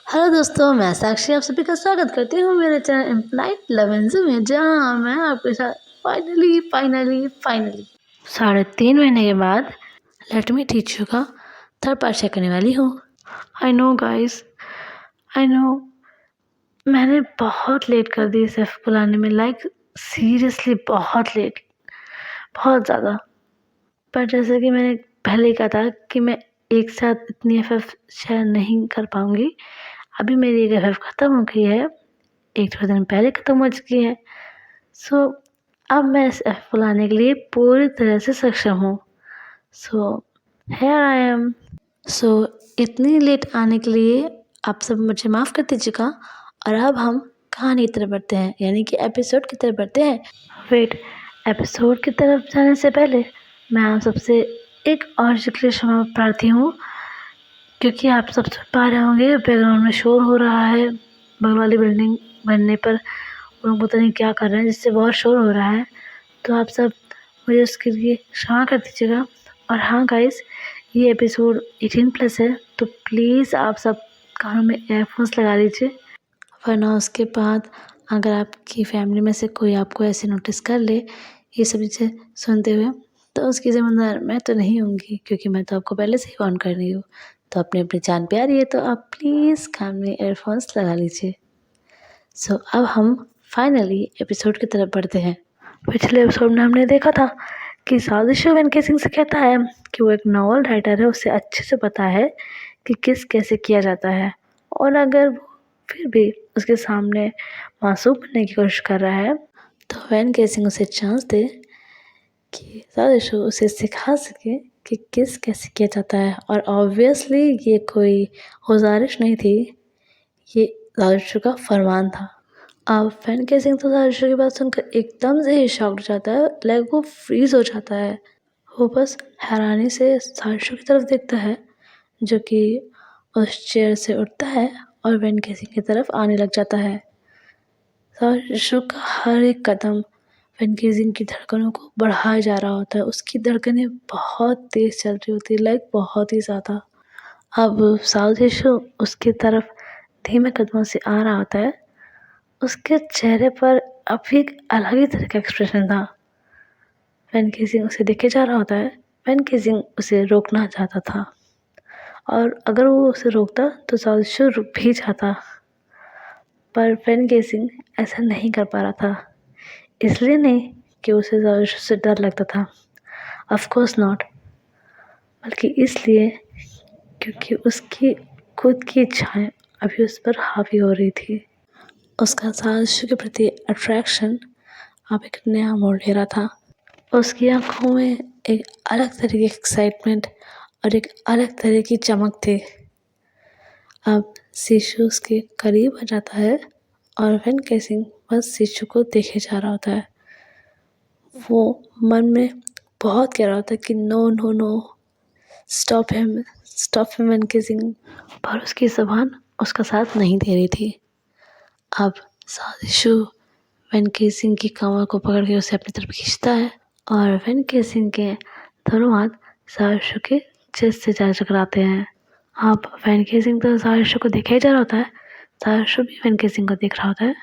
Hello दोस्तों, मैं साक्षी आप सभी का स्वागत करती हूँ मेरे चैनल इम्प्लाइड लवेंस में, जहाँ मैं आपके साथ फाइनली 3.5 महीने के बाद लेट मी टीच यू का थर्ड पार्ट शेयर करने वाली हूँ। I know guys, I know मैंने बहुत लेट कर दी इस एफ को लाने में, लाइक सीरियसली बहुत लेट, बहुत ज़्यादा। पर जैसे कि मैंने पहले ही कहा था कि मैं एक साथ इतनी एफ शेयर नहीं कर पाऊँगी। अभी मेरी एक एफ ख़त्म हो गई है, एक थोड़े दिन पहले ख़त्म हो चुकी है। सो अब मैं इस एफ को लाने के लिए पूरी तरह से सक्षम हूँ। So here I am. सो इतनी लेट आने के लिए आप सब मुझे माफ़ कर दीजिएगा। और अब हम कहानी की तरफ बढ़ते हैं, यानी कि एपिसोड की तरफ बढ़ते हैं। वेट, एपिसोड की तरफ जाने से पहले मैं आप सबसे एक और जिक्र क्षमा प्रार्थी हूँ, क्योंकि आप सब सुन पा रहे होंगे बैकग्राउंड में शोर हो रहा है। बगल वाली बिल्डिंग बनने पर वो लोग पता नहीं क्या कर रहे हैं, जिससे बहुत शोर हो रहा है। तो आप सब मुझे उसके लिए क्षमा कर दीजिएगा। और हाँ गाइस, ये एपिसोड 18+ है, तो प्लीज़ आप सब कानों में एयरफोन्स लगा लीजिए, वरना उसके बाद अगर आपकी फैमिली में से कोई आपको ऐसे नोटिस कर ले ये सब चीज़ें सुनते हुए, तो उसकी ज़िम्मेदार मैं तो नहीं होंगी, क्योंकि मैं तो आपको पहले से ही वार्न कर रही हूँ। तो अपनी अपनी जान प्यारी है, तो आप प्लीज़ कान में एयरफोन्स लगा लीजिए। सो अब हम फाइनली एपिसोड की तरफ बढ़ते हैं। पिछले एपिसोड में हमने देखा था कि साजिशो वेनके सिंह से कहता है कि वो एक नॉवल राइटर है, उसे अच्छे से पता है कि किस कैसे किया जाता है, और अगर वो फिर भी उसके सामने मासूम बनने की कोशिश कर रहा है, तो वेनके सिंह उसे चांस दे कि साजिशो उसे सिखा सके कि किस कैसे किया जाता है। और ऑब्वियसली ये कोई गुजारिश नहीं थी, ये साजिशो का फरमान था। अब वेनके सिंह तो साजिशो की बात सुनकर एकदम से ही शॉक्ड हो जाता है, लाइक वो फ्रीज हो जाता है। वो बस हैरानी से साजिशो की तरफ देखता है, जो कि उस चेयर से उठता है और वेनके सिंह की तरफ आने लग जाता है। साजिशो का हर एक कदम वेनके सिंह की धड़कनों को बढ़ाया जा रहा होता है। उसकी धड़कनें बहुत तेज़ चल रही होती है, लाइक बहुत ही ज़्यादा। अब साजिशो उसकी तरफ धीमे कदमों से आ रहा होता है। उसके चेहरे पर अब एक अलग ही तरह का एक्सप्रेशन था। वेनके सिंह उसे देखे जा रहा होता है। वेनके सिंह उसे रोकना चाहता था, और अगर वो उसे रोकता तो साजिशो रुक भी जाता, पर वेनके सिंह ऐसा नहीं कर पा रहा था। इसलिए नहीं कि उसे साजिशो से डर लगता था, ऑफ कोर्स नॉट, बल्कि इसलिए क्योंकि उसकी खुद की इच्छाएं अभी उस पर हावी हो रही थी। उसका साजिशो के प्रति अट्रैक्शन अब एक नया मोड़ ले रहा था। उसकी आंखों में एक अलग तरह की एक्साइटमेंट और एक अलग तरह की चमक थी। अब शिशु उसके करीब आ जाता है, और वेनके सिंह बस शिशु को देखे जा रहा होता है। वो मन में बहुत कह रहा होता है कि no no no, stop him Wen Kexing, पर उसकी ज़बान उसका साथ नहीं दे रही थी। अब साजिशु वेनके सिंह की कमर को पकड़ के उसे अपनी तरफ खींचता है, और वेनके सिंह के दोनों हाथ साजिशु के चेस्ट से जा टकराते हैं। अब वेनके सिंह तो साजिशु को देखे जा रहा होता है, साजिशु भी वेनके सिंह को देख रहा होता है।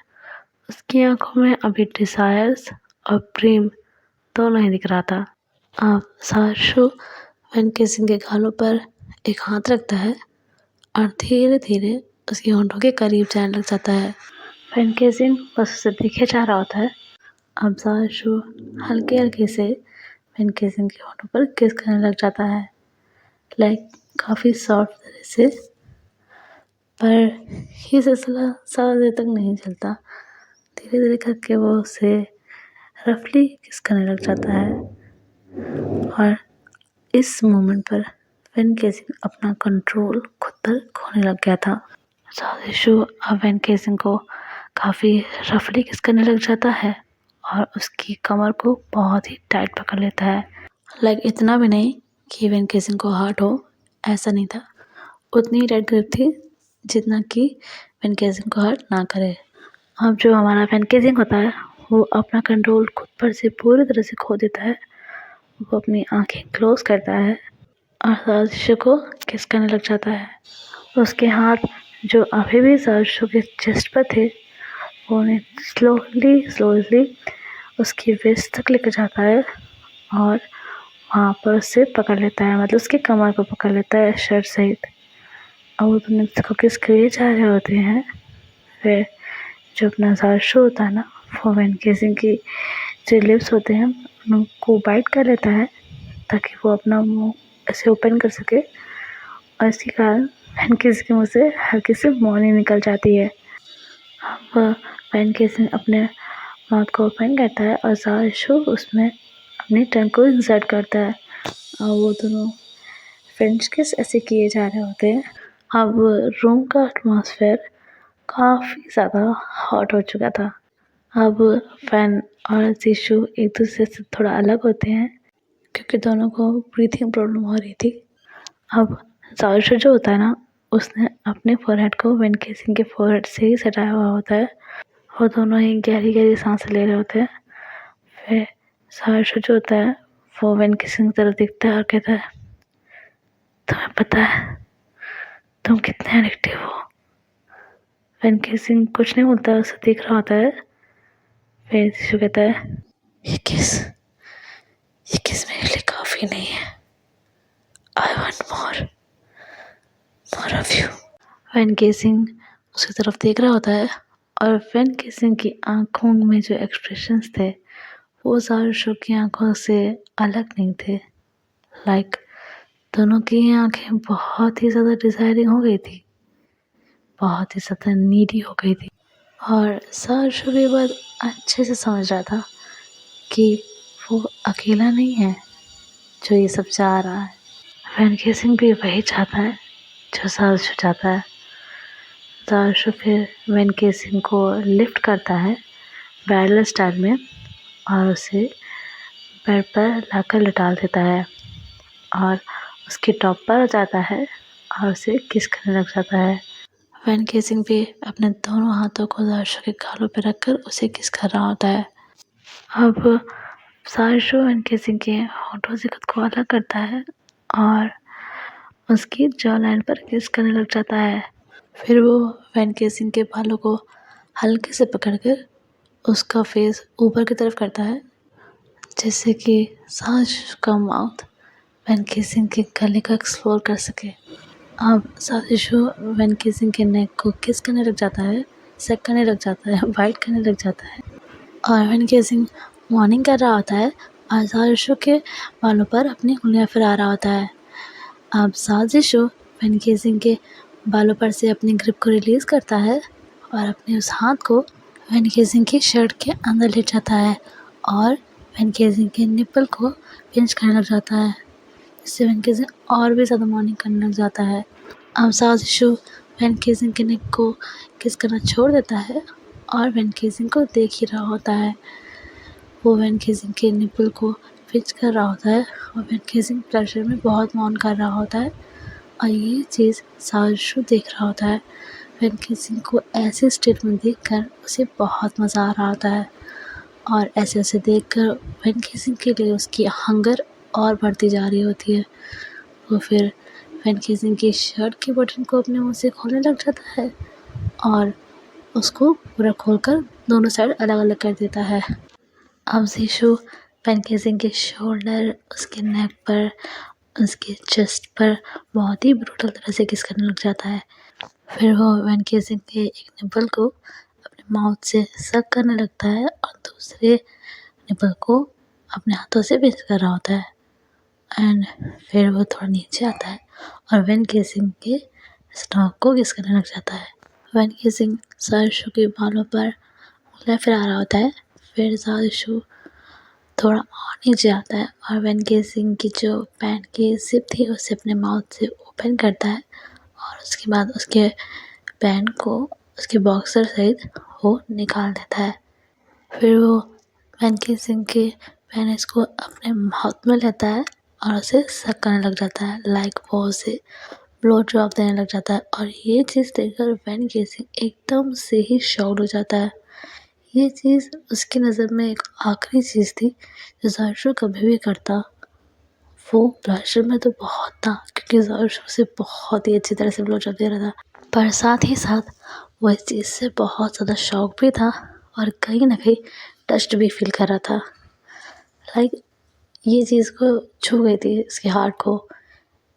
उसकी आंखों में अभी डिज़ायर्स और प्रेम दोनों ही दिख रहा था। अब साजिशु वेनके सिंह के गालों पर एक हाथ रखता है और धीरे धीरे उसके होंठों के करीब जाने लग जाता है। वेनके सिंह बस उसे देखे जा रहा होता है। अब साजिशु हल्के हल्के से वेनके सिंह के होंठों पर किस करने लग जाता है, लाइक काफ़ी सॉफ्ट तरह से। पर ये सिलसिला ज़्यादा देर तक नहीं चलता। धीरे धीरे करके वो उसे रफली किस करने लग जाता है, और इस मोमेंट पर वेनके सिंह अपना कंट्रोल खुद पर खोने लग गया था। साजिशु अब वेनके सिंह को काफ़ी रफली किस करने लग जाता है, और उसकी कमर को बहुत ही टाइट पकड़ लेता है। लाइक इतना भी नहीं कि वेनके सिंह को हर्ट हो, ऐसा नहीं था। उतनी ही टाइट ग्रिप थी जितना कि वेनके सिंह को हर्ट ना करे। अब जो हमारा वेनके सिंह होता है, वो अपना कंट्रोल खुद पर से पूरी तरह से खो देता है। वो अपनी आंखें क्लोज करता है और साजिशु को किस करने लग जाता है। उसके हाथ जो अभी भी साजिशों के चेस्ट पर थे, वो उन्हें स्लोली उसकी वेस्ट तक लेकर जाता है और वहाँ पर उसे पकड़ लेता है, मतलब उसकी कमर को पकड़ लेता है शर्ट सहित। और वो दोनों उसको किस किए जा रहे होते हैं। फिर जो अपना साजिशो होता है ना, वो वैन केसिंग की जो लिप्स होते हैं उनको बाइट कर लेता है ताकि वो अपना मुंह ऐसे ओपन कर सके, और इसी कारण वैन केसिंग के मुँह से हल्की सी मौनी निकल जाती है। अब वैन केसिंग अपने माउथ को ओपन करता है और साजिशो उसमें अपनी टंग को इंसर्ट करता है और वो दोनों फ्रेंच किस ऐसे किए जा रहे होते हैं। अब रूम का एटमॉस्फेयर काफ़ी ज़्यादा हॉट हो चुका था। अब फैन और जीशु एक दूसरे से थोड़ा अलग होते हैं क्योंकि दोनों को ब्रीथिंग प्रॉब्लम हो रही थी। अब साजिशो जो होता है ना, उसने अपने फोरहेड को वैन केसिंग के फोरहेड से ही सटाया हुआ होता है और दोनों ही गहरी गहरी सांसें ले रहे होते हैं। फिर साजिशो जो होता है वो वैन केसिंग की तरफ देखता है और कहता है, तुम्हें पता है तुम कितने एडिक्टिव हो। वैन केसिंग कुछ नहीं बोलता, उसे देख रहा होता है। फिर जीशु कहता है, ये किस मेरे लिए काफ़ी नहीं है। I want more of you. वैन केसिंग उसकी तरफ देख रहा होता है और वैन केसिंग की आंखों में जो एक्सप्रेशंस थे वो साजिशो की आंखों से अलग नहीं थे। दोनों की आंखें बहुत ही ज़्यादा डिज़ायरिंग हो गई थी, बहुत ही ज़्यादा नीडी हो गई थी। और साजिशो भी बात अच्छे से समझ रहा था कि वो अकेला नहीं है जो ये सब चाह रहा है। वैन केसिंग भी वही चाहता है जो साजिशो चाहता है। साजिशो फिर वैन केसिंग को लिफ्ट करता है बैरल स्टाइल में और उसे बेड पर लाकर लिटा देता है और उसके टॉप पर जाता है और उसे किस करने लग जाता है। वैन केसिंग भी अपने दोनों हाथों को साजिशो के गालों पर रखकर उसे किस कर रहा होता है। अब साजिशो वैन केसिंग के होठों से खुद को अलग करता है और उसकी जॉ लाइन पर किस करने लग जाता है। फिर वो वैन केसिंग के बालों को हल्के से पकड़कर उसका फेस ऊपर की तरफ करता है जिससे कि साजिशो का माउथ वैन केसिंग के गले को एक्सप्लोर कर सके। अब साजिशो वैन केसिंग के नेक को किस करने लग जाता है, सेक करने लग जाता है, वाइट करने लग जाता है और वैन केसिंग मॉर्निंग कर रहा होता है और साजिशो के बालों पर अपनी उंगलियां फिरा रहा होता है। अब साजिशो वैन केसिंग के बालों पर से अपनी ग्रिप को रिलीज़ करता है और अपने उस हाथ को वैन केसिंग की शर्ट के अंदर ले जाता है और वैन केसिंग के निप्पल को पिंच करने लग जाता है, जिससे वैन केसिंग और भी ज़्यादा मॉर्निंग करने लग जाता है। अब साजिशो वैन केसिंग के नेक को किस करना छोड़ देता है और वैन केसिंग को देख ही रहा होता है। वो वैन केसिंग के निप्पल को पिंच कर रहा होता है और वैन केसिंग प्लेजर में बहुत मौन कर रहा होता है और ये चीज़ साजिशो देख रहा होता है। वैन केसिंग को ऐसे स्टेट में देखकर उसे बहुत मज़ा आ रहा होता है और ऐसे उसे देखकर वैन केसिंग के लिए उसकी हंगर और बढ़ती जा रही होती है। वो फिर वैन केसिंग की शर्ट के बटन को अपने मुंह से खोलने लग जाता है और उसको पूरा खोलकर दोनों साइड अलग अलग कर देता है। अब जीशु वैन केसिंग के शोल्डर, उसके नेक पर, उसके चेस्ट पर बहुत ही ब्रूटल तरह से किस करने लग जाता है। फिर वो वैन केसिंग के एक निप्पल को अपने माउथ से सक करने लगता है और दूसरे निप्पल को अपने हाथों से पिंच कर रहा होता है। एंड फिर वो थोड़ा नीचे आता है और वैन केसिंग के स्टमक को किस करने लग जाता है। वैन केसिंग साजिशो के बालों पर उंगलियां फिरा रहा होता है। फिर साजिशो थोड़ा और नीचे आता है और वैन केसिंग की जो पैंट की जिप थी उसे अपने माउथ से ओपन करता है और उसके बाद उसके पैंट को उसके बॉक्सर सहित वो निकाल देता है। फिर वो वैन केसिंग के पेनिस को अपने माउथ में लेता है और उसे सक करने लग जाता है, वो उसे ब्लो ड्रॉप देने लग जाता है और ये चीज़ देखकर वैन केसिंग एकदम से ही शॉक्ड हो जाता है। ये चीज़ उसकी नज़र में एक आखिरी चीज़ थी जो साजिशो कभी भी करता। वो प्लेजर में तो बहुत था क्योंकि साजिशो उसे बहुत ही अच्छी तरह से ब्लो ड्रॉप दे रहा था, पर साथ ही साथ वो इस चीज़ से बहुत ज़्यादा शॉक भी था और कहीं न कहीं टच्ड भी फ़ील कर रहा था। लाइक ये चीज़ को छू गई थी इसके हार्ट को,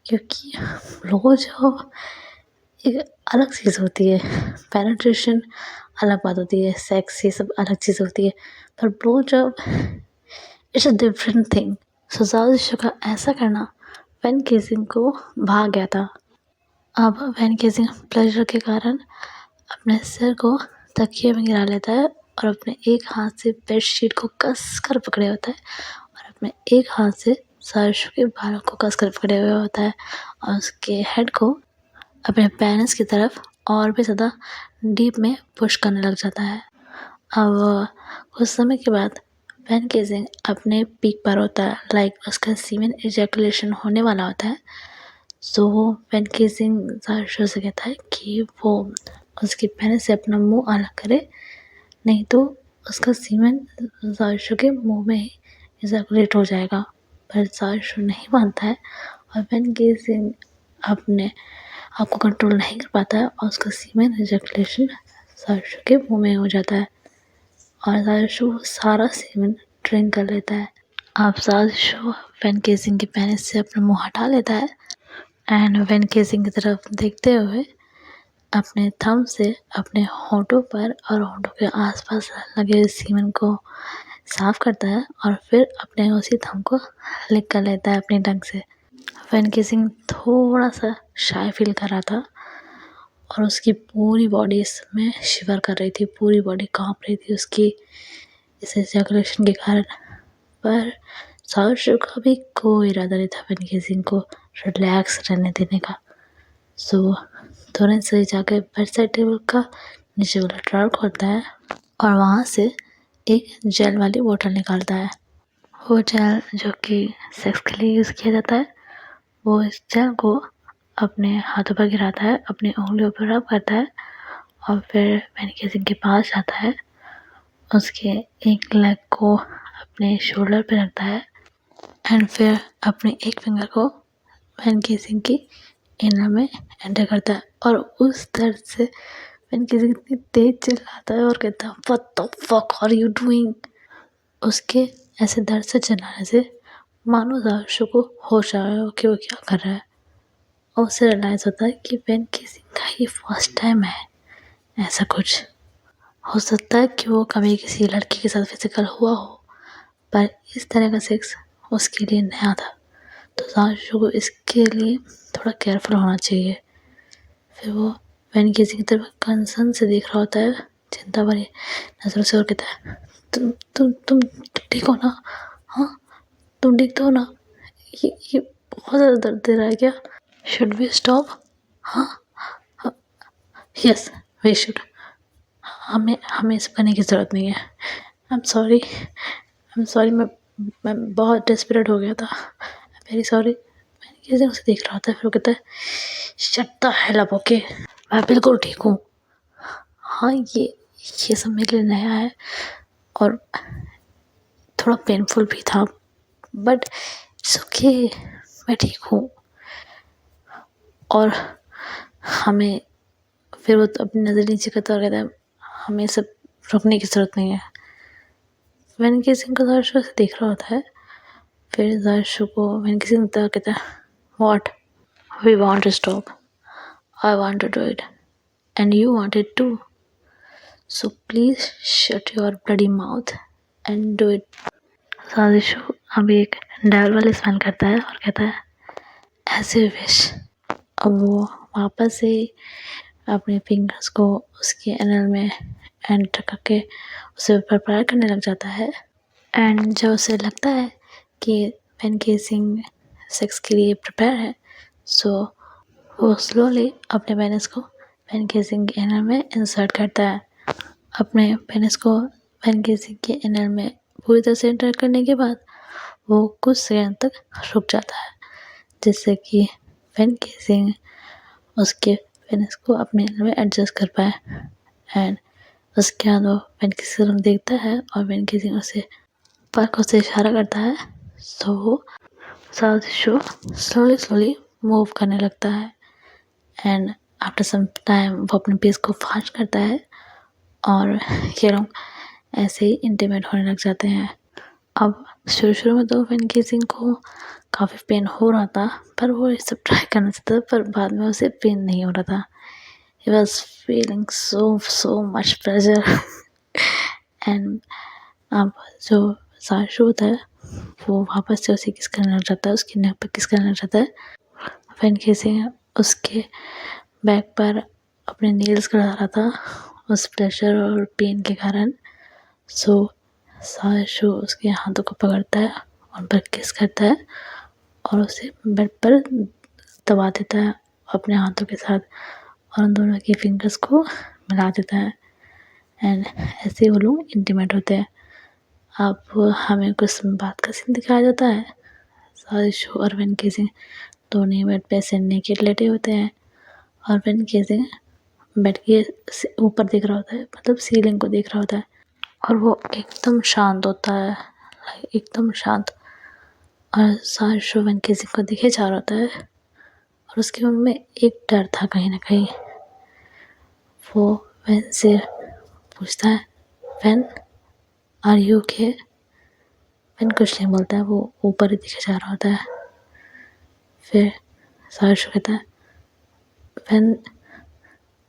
क्योंकि ब्लो जॉब एक अलग चीज़ होती है, पेनिट्रेशन अलग बात होती है, सेक्स ये सब अलग चीज़ होती है, पर blow job it's a different thing. So ज़ादिशो का ऐसा करना वैन केसिंग को भाग गया था। अब वैन केसिंग प्लेजर के कारण अपने सिर को तकिए में गिरा लेता है और अपने एक हाथ से बेडशीट को कस कर पकड़े होता है और अपने एक हाथ से ज़ादिशो के बालों को कस कर पकड़े हुए होता है और उसके हेड को अपने पेनिस की तरफ और भी ज़्यादा डीप में पुश करने लग जाता है। अब कुछ समय के बाद वैन केसिंग अपने पीक पर होता है, लाइक उसका सीमेन इजैकुलेशन होने वाला होता है। सो वैन केसिंग ज़ादिशो से कहता है कि वो उसके पेनिस से अपना मुंह अलग करे, नहीं तो उसका सीमेन ज़ादिशो के मुंह में ही इजैकुलेट हो जाएगा। पर ज़ादिशो नहीं मानता है और वैन केसिंग अपने आपको कंट्रोल नहीं कर पाता है और उसका सीमेन इजैकुलेशन ज़ादिशो के मुंह में हो जाता है और ज़ादिशो सारा सीमेन ड्रिंक कर लेता है। अब ज़ादिशो वैन केसिंग के पेनिस से अपना मुंह हटा लेता है एंड वैन केसिंग की तरफ देखते हुए अपने थंब से अपने होठों पर और होठों के आसपास लगे सीमेन को साफ करता है और फिर अपने उसी थंब को लिक कर लेता है अपनी टंग से। वैन केसिंग थोड़ा सा शाय फील कर रहा था और उसकी पूरी बॉडी इसमें शिवर कर रही थी, पूरी बॉडी कांप रही थी उसकी इस इजैकुलेशन के कारण। पर ज़ादिशो का भी कोई इरादा नहीं था वैन केसिंग को रिलैक्स रहने देने का। सो तुरंत से जाकर बेड साइड टेबल का नीचे वाला ड्रॉर खोलता है और वहाँ से एक जेल वाली बोतल निकालता है। वो जेल जो कि सेक्स के लिए यूज़ किया जाता है, वो इस जेल को अपने हाथों पर गिराता है, अपनी उंगलियों पर रब करता है और फिर वैन केसिंग के पास जाता है, उसके एक लेग को अपने शोल्डर पे रखता है एंड फिर अपने एक फिंगर को वैन केसिंग की एनल में एंटर करता है और उस दर्द से वैन केसिंग इतनी तेज चिल्लाता है और कहता है what the fuck are you doing. उसके ऐसे दर्द से चिल्लाने से मानो ज़ादिशो को होश आ रहा हो कि वो क्या कर रहा है और उसे रियलाइज़ होता है कि वैन केसिंग का ये फर्स्ट टाइम है ऐसा कुछ। हो सकता है कि वो कभी किसी लड़की के साथ फिजिकल हुआ हो, पर इस तरह का सेक्स उसके लिए नया था, तो ज़ादिशो को इसके लिए थोड़ा केयरफुल होना चाहिए। फिर वो वैन केसिंग की तरफ कंसर्न से देख रहा होता है, चिंता भरी नज़रों से, और कहता है तुम ठीक हो ना? हाँ, तुम ठीक तो हो ना? ये बहुत ज़्यादा दर्द दे रहा है क्या? Should we stop? हाँ हाँ, यस वी शुड। हमें इसे करने की ज़रूरत नहीं है। आई एम सॉरी, मैं बहुत डेस्परेट हो गया था, वेरी सॉरी। वैन केसिंग उसे देख रहा होता है, फिर वो कहता है shut the hell up, okay? मैं बिल्कुल ठीक हूँ। हाँ, ये सब मेरे लिए नया है और थोड़ा पेनफुल भी था, बट इट्स ओके, मैं ठीक हूँ। और हमें फिर वो तो अपनी नज़र नीचे करता और कहता है हमें सब रुकने की ज़रूरत नहीं है। वैन केसिंग को ज़ादिशो से देख रहा होता है, फिर ज़ादिशो को वैन केसिंग कहता है what, we want to stop, I want to do it and you want it too, so please shut your bloody mouth and do it. ज़ादिशो अभी एक डेविल वाली स्माइल करता है और कहता है एज यू विश। अब वो वापस से अपने फिंगर्स को उसके एनल में एंटर करके उसे प्रिपेयर करने लग जाता है एंड जब उसे लगता है कि वैन केसिंग सेक्स के लिए प्रिपेयर है, सो वो स्लोली अपने पेनिस को वैन केसिंग के एनल में इंसर्ट करता है। अपने पेनिस को वैन केसिंग के एनल में पूरी तरह से एंटर करने के बाद वो कुछ सेकंड तक रुक जाता है, जिससे कि वैन केसिंग उसके पेनिस को अपने एनल में एडजस्ट कर पाए एंड उसके बाद वो वैन केसिंग को देखता है और वैन केसिंग उसे पलकों से इशारा करता है। सो वो ज़ादिशो स्लोली मूव करने लगता है एंड आफ्टर सम टाइम वो अपने पेस को फास्ट करता है और ये लोग ऐसे ही इंटीमेट होने लग जाते हैं। अब शुरू में तो फैन किसिंग को काफ़ी पेन हो रहा था, पर वो ये सब ट्राई करना चाहता था, पर बाद में उसे पेन नहीं हो रहा था। He was feeling so much pressure and अब जो साशु होता है वो वापस से उसे किस करने लग जाता है, उसकी नेक पर किस करने लग जाता है। फैन किसिंग उसके बैक पर अपने नेल्स करा रहा था उस प्रेशर और पेन के कारण। सो साशु उसके हाथों को पकड़ता है, उन पर किस करता है और उसे बेड पर दबा देता है अपने हाथों के साथ और उन दोनों की फिंगर्स को मिला देता है एंड ऐसे वो लोग इंटीमेट होते हैं। अब हमें कुछ बात का सीन दिखाया जाता है। साशु और फैन किसिंग दोनों बेड पे ऐसे नेकेड लेटे होते हैं और फैन किसिंग बेड के ऊपर देख रहा होता है, मतलब सीलिंग को देख रहा होता है और वो एकदम शांत होता है, एकदम शांत। और साशु फैन किसिंग को देखे जा रहा होता है और उसके मन में एक डर था कहीं ना कहीं। वो फैन से पूछता है, Fan are you okay? Fan कुछ नहीं बोलता है, वो ऊपर ही दिखे जा रहा होता है। फिर साशु कहता है, फैन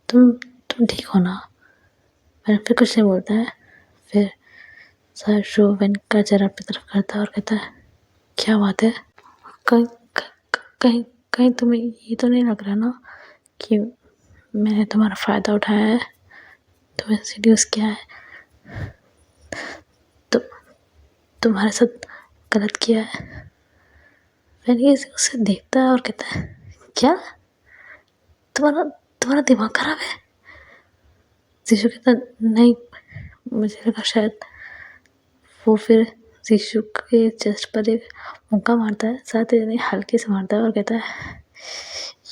तुम ठीक हो ना? फैन फिर कुछ नहीं बोलता है। फिर साशु फैन का चेहरा अपनी तरफ करता है और कहता है, क्या बात है? कहीं कहीं कहीं तुम्हें ये तो नहीं लग रहा ना कि मैंने तुम्हारा फ़ायदा उठाया है, तुम्हें सीरियस किया है, तो तुम्हारे साथ गलत किया है? फैन ये उसे देखता है और कहता है, क्या तुम्हारा दिमाग खराब है? जीशु कहता नहीं, मुझे लगा शायद। वो फिर जीशु के चेस्ट पर एक मुक्का मारता है, साथ ही हल्के से मारता है और कहता है,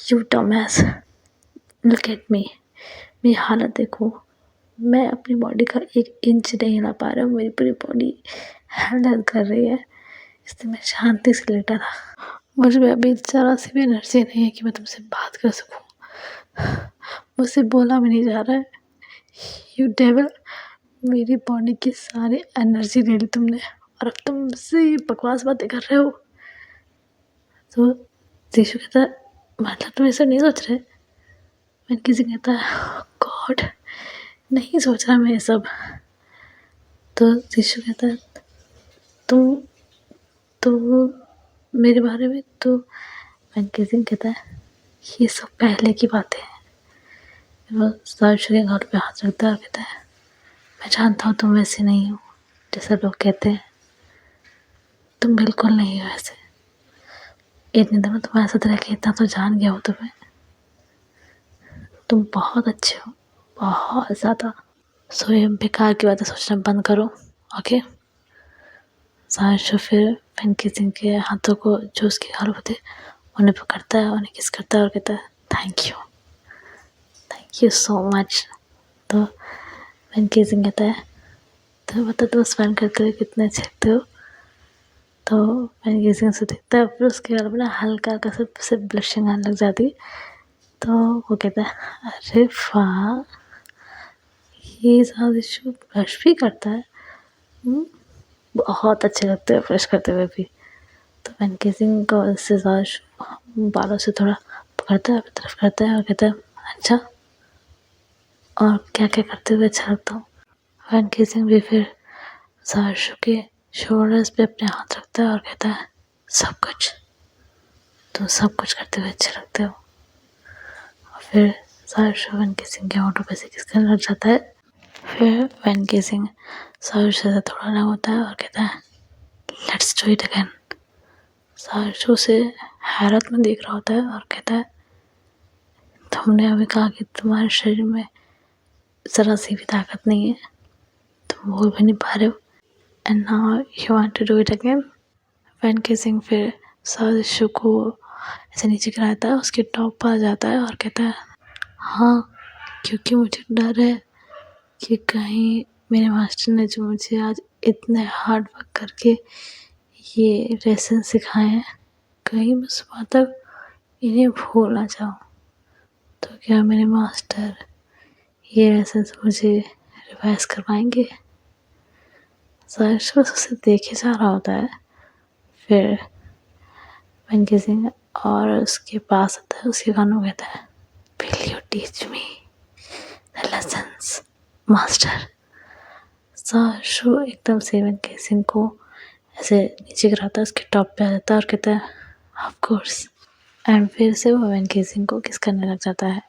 यू डमएस, लुक एट मी, मेरी हालत देखो, मैं अपनी बॉडी का 1 इंच नहीं हिला पा रहा हूँ, मेरी पूरी बॉडी दर्द कर रही है, इसलिए मैं शांति से लेटा था। मुझ में अभी ज़रा सी भी एनर्जी नहीं है कि मैं तुमसे बात कर सकूँ, मुझसे बोला भी नहीं जा रहा है। यू डेविल, मेरी बॉडी की सारी एनर्जी ले ली तुमने और अब तुम मुझसे ये बकवास बातें कर रहे हो। तो जीशु कहता है, मतलब तुम ऐसा नहीं सोच रहे? मैंने किसी कहता है, गॉड, नहीं सोच रहा मैं ये सब। तो जीशु कहता है, तुम तो मेरे बारे में तो। मैंने किसी कहता है, ये सब पहले की बातें हैं। वो साशु के घर पे हाथ रखता है और कहता है, मैं जानता हूँ तुम वैसे नहीं हो जैसा लोग कहते हैं, तुम बिल्कुल नहीं हो ऐसे। इतने दिन में तुम्हारे साथ रह के इतना तो जान गया हो तुम्हें, तुम बहुत अच्छे हो, बहुत ज़्यादा। सो ये बेकार की बातें सोचना बंद करो, ओके? साशु फिर फैन किसिंग के हाथों को जो उसके गाल होते उन्हें पकड़ता है, उन्हें किस करता है और कहता है, थैंक यू सो मच। तो फैन किसिंग कहता है, तो बता तुम स्पेंड करते हुए कितने अच्छे लगते हो। तो फैन किसिंग से देखता है, फिर उसके गाल में ना हल्का हल्का से ब्लशिंग आने लग जाती। तो वो कहता है, अरे वाह, ये साजिशु ब्लश भी करता है, बहुत अच्छे लगते हैं ब्रश करते हुए भी। तो फैन किसिंग को इससे साजिशु बालों से थोड़ा पकड़ता है, अपनी तरफ करता है और कहता है, अच्छा, और क्या क्या करते हुए अच्छा लगता हूँ? फैन किसिंग भी फिर साशु के शोल्डर्स पे अपने हाथ रखता है और कहता है, सब कुछ, तुम सब कुछ करते हुए अच्छे लगते हो। और फिर साशु फैन किसिंग के होंठों पे से किस करने लग जाता है। फिर फैन किसिंग साशु से थोड़ा अलग होता है और कहता है, लेट्स डू इट अगेन। साशु से हैरत में देख रहा होता है और कहता है, तुमने अभी कहा कि तुम्हारे शरीर में ज़रा सी भी ताकत नहीं है, तुम बोल भी नहीं पा रहे हो, and now you want to do it again. Fan kissing फिर साशु को ऐसे नीचे गिराता है, उसके टॉप पर आ जाता है और कहता है, हाँ, क्योंकि मुझे डर है कि कहीं मेरे मास्टर ने जो मुझे आज इतने हार्ड वर्क करके ये लेसन सिखाए हैं, कहीं मैं सुबह तक इन्हें भूल ना जाऊँ। तो क्या मेरे मास्टर ये लेसन्स मुझे रिवाइज करवाएंगे? साहिश बस उसे देखे जा रहा होता है। फिर वेंकी सिंह और उसके पास आता है, उसके कानों कहता है, will you teach me the lessons master? Zhou Zishu एकदम से वेंकी सिंह को ऐसे नीचे गिराता है, उसके टॉप पे आ जाता है और कहता है, ऑफ कोर्स। एंड फिर से वो वेंकी सिंह को किस करने लग जाता है।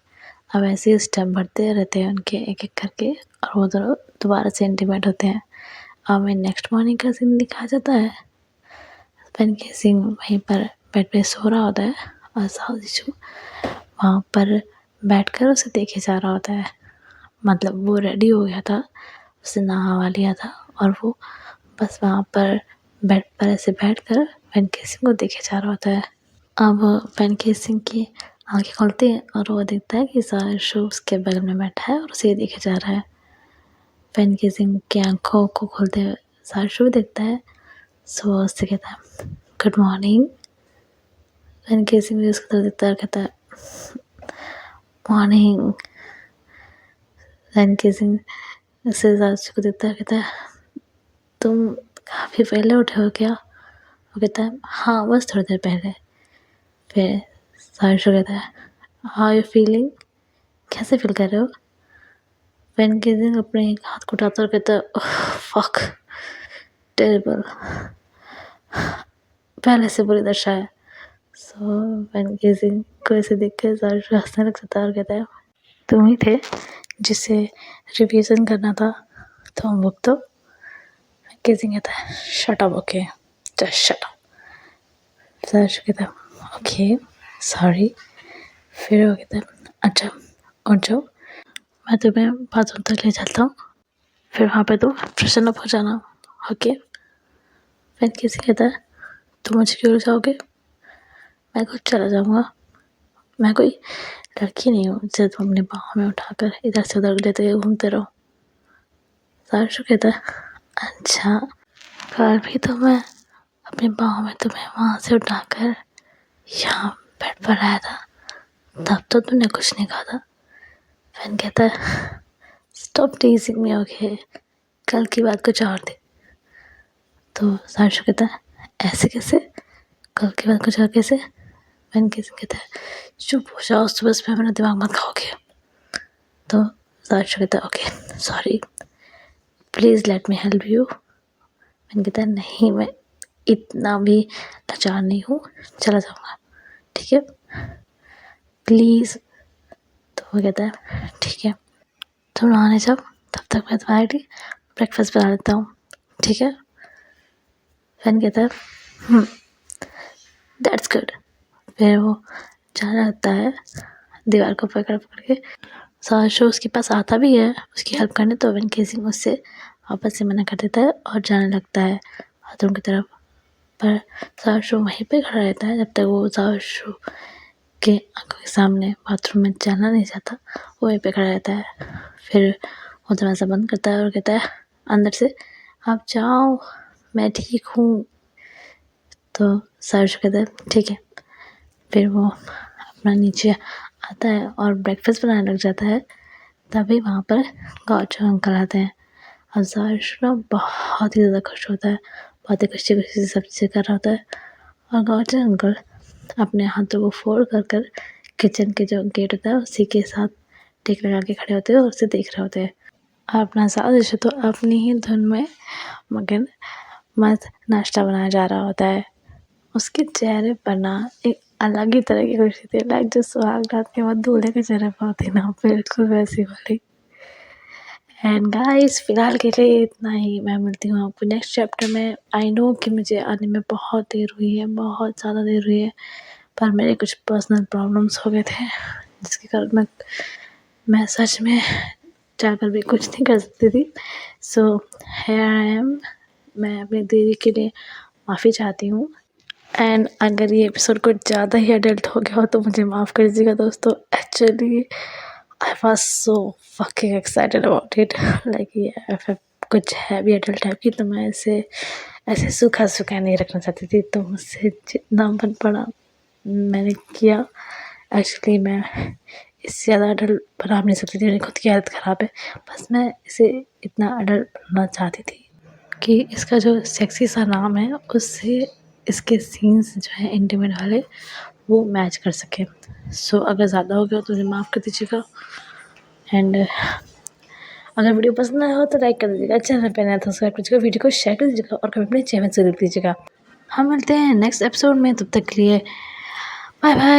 अब ऐसे ही स्टेप बढ़ते रहते हैं उनके एक एक करके, और वो दोनों दोबारा से इंटीमेट होते हैं। अब मैं नेक्स्ट मॉर्निंग का सीन दिखाया जाता है। वेंकी सिंह वहीं पर बेड पे सो रहा होता है और साजिशु वहाँ पर बैठकर उसे देखे जा रहा होता है। मतलब वो रेडी हो गया था, उसने नहा लिया था और वो बस वहाँ पर बेड पर ऐसे बैठकर वेंकी सिंह को देखे जा रहा होता है। अब वेंकी सिंह की आंखें खुलती हैं और वो देखता है कि साजिशु उसके बगल में बैठा है और उसे देखे जा रहा है। वेंकी सिंह की आंखों को खोलते हुए साजिशु भी देखता है। सो वो उससे कहता है, गुड मॉर्निंग। वेंकी सिंह भी उसकी तरफ देखता है और कहता है, मॉर्निंग। वेंकी सिंह उससे साजिशु को देखता है, कहता है, तुम काफ़ी पहले उठे हो क्या? वो कहता है, हाँ बस थोड़ी देर पहले। फिर साजिशु कहता है, हाउ यू फीलिंग? कैसे फील कर रहे हो? वेंकी सिंह अपने हाथ को उठाता और कहता है, फक, टेरिबल, पहले से बुरी दशा है। सो वेंकी सिंह को ऐसे देख कर साजिशु हंसने लग जाता है और कहता है, तुम ही थे जिसे रिवीजन करना था, तो हम बुक तो। वेंकी सिंह कहता है, shut up, okay, just shut up. Zhou Zishu कहता है, ओके सॉरी। फिर वो कहता है, अच्छा उठ जाओ, मैं तुम्हें बाथरूम तक ले चलता हूँ, फिर वहाँ पे तुम फ्रेशन अप हो जाना, ओके? वेंकी सिंह कहता है, तुम मुझे क्यों ले जाओगे? मैं खुद चला जाऊँगा, मैं कोई लड़की नहीं हूँ जिसे तुम अपनी बाहों में उठाकर इधर से उधर लेते हुए घूमते रहो। साजिशु कहता है, अच्छा, कल भी तो मैं अपनी बाहों में तुम्हें वहाँ से उठाकर यहाँ बेड पर आया था, तब तो तुमने कुछ नहीं कहा था। फैन कहता है, स्टॉप टीजिंग मी, ओके, कल की बात कुछ और थी। तो साजिशु कहता है, ऐसे कैसे? कल की बात कुछ और कैसे? वेंकी सिंह कहता है, चुप हो जाओ, सुबह सुबह मेरा दिमाग मत खाओगे। तो साजिशु कहता है, okay sorry, please let me help you. वेंकी कहता है, नहीं, मैं इतना भी लाचार नहीं हूँ, चला जाऊँगा, ठीक है, प्लीज़। तो वो कहता है, ठीक है, तुम नहाने जाओ, तब तक मैं तुम्हारे लिए ब्रेकफास्ट बना लेता हूँ, ठीक है? फैन कहता है, दैट्स गुड। फिर वो जाने लगता है दीवार को पकड़ पकड़ के। साजिशु उसके पास आता भी है उसकी हेल्प करने, तो वेंकी सिंह उससे वापस से मना कर देता है और जाने लगता है बाथरूम की तरफ। पर साजिशु वहीं पे खड़ा रहता है जब तक वो साजिशु के आंखों के सामने बाथरूम में जाना नहीं चाहता, वो वहीं पे खड़ा रहता है। फिर वो दरवाज़ा बंद करता है और कहता है अंदर से, आप जाओ, मैं ठीक हूँ। तो साजिशु कहता है, ठीक है। फिर वो अपना नीचे आता है और ब्रेकफास्ट बनाने लग जाता है। तभी वहाँ पर गौचर अंकल आते हैं और साजिशु ना बहुत ही ज़्यादा खुश होता है, बहुत ही खुशी खुशी से सब चीज़ें कर रहा होता है। और गौचर अंकल अपने हाथों को फोल्ड कर कर किचन के जो गेट होता है उसी के साथ टेक लगा के खड़े होते हैं और उसे देख रहे होते हैं। और अपना साजिशु तो अपनी ही धुन में मगन मस्त नाश्ता बनाया जा रहा होता है। उसके चेहरे पर ना एक अलग ही तरह की खुशी थी, लाइक जो सुहाग रात के बाद दूल्हे के चेहरे पर होती ना, बिल्कुल वैसी वाली। एंड गाइस फिलहाल के लिए इतना ही, मैं मिलती हूँ आपको नेक्स्ट चैप्टर में। आई नो कि मुझे आने में बहुत देर हुई है, बहुत ज़्यादा देर हुई है, पर मेरे कुछ पर्सनल प्रॉब्लम्स हो गए थे जिसके कारण मैं सच में जाकर भी कुछ नहीं कर सकती थी। सो हियर आई एम, मैं अपनी देरी के लिए माफ़ी चाहती हूँ। एंड अगर ये एपिसोड कुछ ज़्यादा ही अडल्ट हो गया हो तो मुझे माफ़ कर दीजिएगा दोस्तों। Actually I was so fucking excited about it, like ये कुछ है भी अडल्ट टाइप की, तो मैं ऐसे सूखा सूखा नहीं रखना चाहती थी, तो मुझसे जितना बन पड़ा मैंने किया। एक्चुअली मैं इससे ज़्यादा अडल्ट बना नहीं सकती थी, मेरी खुद की हालत ख़राब है। बस मैं इसे इतना अडल्ट बनाना चाहती थी कि इसका जो सेक्सी सा नाम है उससे इसके सीन्स जो हैं इंटीमेट वाले वो मैच कर सकें। सो अगर ज़्यादा हो गया तो मुझे माफ़ कर दीजिएगा। एंड अगर वीडियो पसंद आया हो तो लाइक कर दीजिएगा, चैनल पे नया तो सब्सक्राइब कीजिएगा, वीडियो को शेयर कर दीजिएगा और कमेंट में जय हिंद ज़रूर दीजिएगा। हम मिलते हैं नेक्स्ट एपिसोड में, तब तक के लिए बाय बाय।